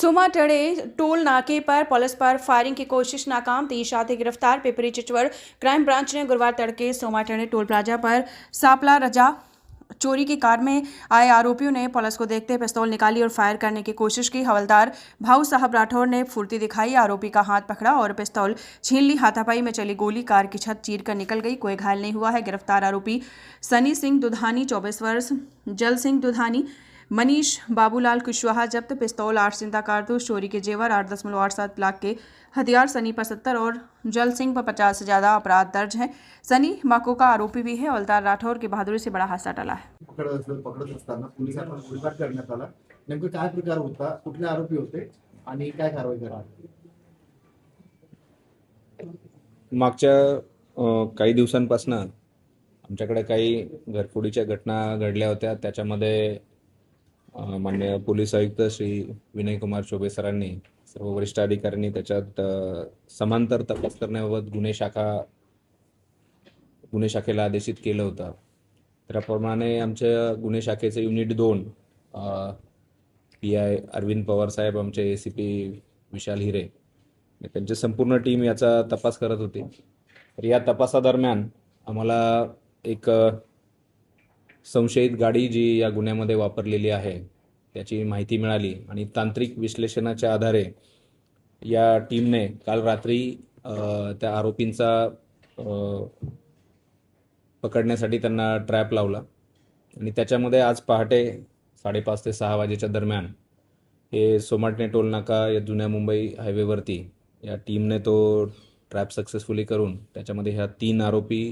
सोमाटड़े toll नाके पर police पर firing की कोशिश नाकाम, 30 साथी गिरफ्तार। पिपरी चिचवड़ क्राइम ब्रांच ने गुरुवार तड़के सोमाटड़े टोल प्लाजा पर सापला रजा चोरी की कार में आए आरोपियों ने पुलिस को देखते पिस्तौल निकाली और फायर करने की कोशिश की। हवलदार भाऊ साहब राठौर ने फुर्ती दिखाई, आरोपी का हाथ पकड़ा और पिस्तौल छीन ली। हाथापाई में चली गोली कार की छत चीर कर निकल गई, कोई घायल नहीं हुआ है। गिरफ्तार आरोपी सनी सिंह दुधानी 24 वर्ष, जल सिंह दुधानी, मनीष बाबूलाल कुशवाहा जब्त। पिस्तौल, 8 जिंदा कारतूस, चोरी के जेवर, 8.87 लाख के हथियार। सनी पर 70 और जल सिंह पर 50 से ज्यादा अपराध दर्ज हैं। सनी माको का आरोपी भी है। हवलदार राठौर की बहादुरी से बड़ा हादसा टला है। पकडत असताना पोलिसांना गोळीबार करण्यात आला। नेमकं काय प्रकार होता, कुठले आरोपी होते आणि काय कारवाई करणार? मागच्या काही दिवसांपासून आमच्याकडे काही घरफोडीच्या घटना घडल्या होत्या। त्याच्यामध्ये माननीय पोलीस आयुक्त श्री विनय कुमार चौबे सरांनी, सर्व वरिष्ठ अधिकाऱ्यांनी त्याच्यात समांतर तपास करण्याबाबत गुन्हे शाखेला आदेशित केलं होतं। त्याप्रमाणे आमच्या गुन्हे शाखेचे युनिट 2 PI अरविंद पवार साहेब, आमचे ACP विशाल हिरे, त्यांची संपूर्ण टीम याचा तपास करत होती। तर या तपासादरम्यान आम्हाला एक संशयित गाडी जी या गुन्ह्यामध्ये वापरलेली आहे त्याची माहिती मिळाली आणि तांत्रिक विश्लेषणाच्या आधारे या टीमने काल रात्री त्या आरोपींचा पकडण्यासाठी त्यांना ट्रॅप लावला आणि त्याच्यामध्ये आज पहाटे 5:30 ते 6 वाजेच्या दरम्यान हे सोमाटणे टोल नाका या जुन्या मुंबई हायवेवरती या टीमने तो ट्रॅप सक्सेसफुली करून त्याच्यामध्ये ह्या 3 आरोपी,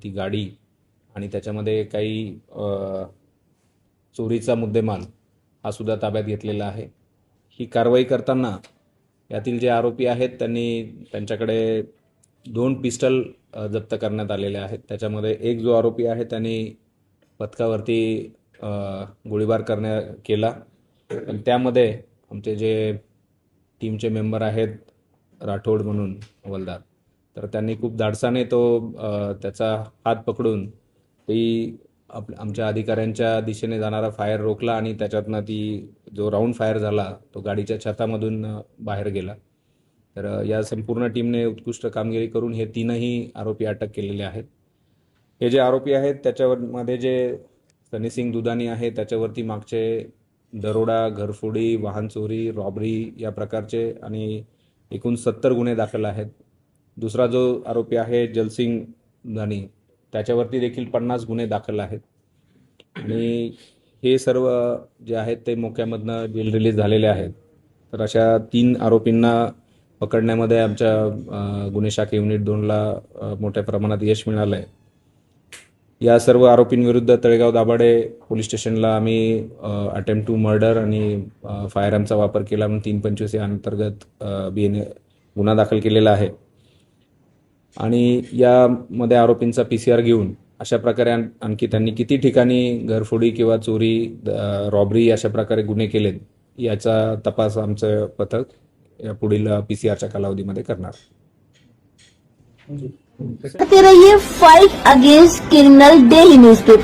ती गाडी आणि त्याच्यामध्ये काही चोरीचा मुद्देमाल हा सुद्धा ताब्यात घेतलेला आहे। ही कारवाई करताना यातील जे आरोपी आहेत त्यांच्याकडे 2 पिस्टल जप्त करण्यात आलेले आहेत। त्याच्यामध्ये एक जो आरोपी आहे त्यांनी पथकावरती गोळीबार केला आणि त्यामध्ये आमचे जे टीमचे मेंबर आहेत राठोड म्हणून हवलदार, तर त्यांनी खूप धाडसाने त्याचा हात पकडून ती आमच्या अधिकाऱ्यांच्या दिशेने जाणारा फायर रोखला आणि त्याच्यातनं जो राऊंड फायर झाला तो गाडीच्या छतामधून बाहेर गेला। तर या संपूर्ण टीमने उत्कृष्ट कामगिरी करून हे 3ही आरोपी अटक केलेले आहेत। हे जे आरोपी आहेत त्याच्यामध्ये जे सनी सिंग दुधानी आहे त्याच्यावरती मागचे दरोडा, घरफोडी, वाहन चोरी, रॉबरी या प्रकारचे आणि एकूण 70 गुन्हे दाखल आहेत। दुसरा जो आरोपी आहे जलसिंग दुधानी, त्याच्यावरती देखील 50 गुन्हे दाखल आहेत आणि हे सर्व जे आहेत ते मोक्यामधनं जेल रिलीज झालेले आहेत। तर अशा 3 आरोपींना पकडण्यामध्ये आमच्या गुन्हे शाखे युनिट 2ला मोठ्या प्रमाणात यश मिळालं आहे। या सर्व आरोपींविरुद्ध तळेगाव दाभाडे पोलीस स्टेशनला आम्ही अटेम्प्ट टू मर्डर आणि फायरआर्मचा वापर केला म्हणून 325 या अंतर्गत BNA गुन्हा दाखल केलेला आहे आणि यामध्ये आरोपींचा PCR घेऊन अशा प्रकारे आणखी त्यांनी किती ठिकाणी घरफोडी किंवा चोरी, रॉबरी अशा प्रकारे गुन्हे केलेत याचा तपास आमचं पथक या पुढील PCRच्या कालावधीमध्ये करणार। रहिए fight against criminal daily newspaper.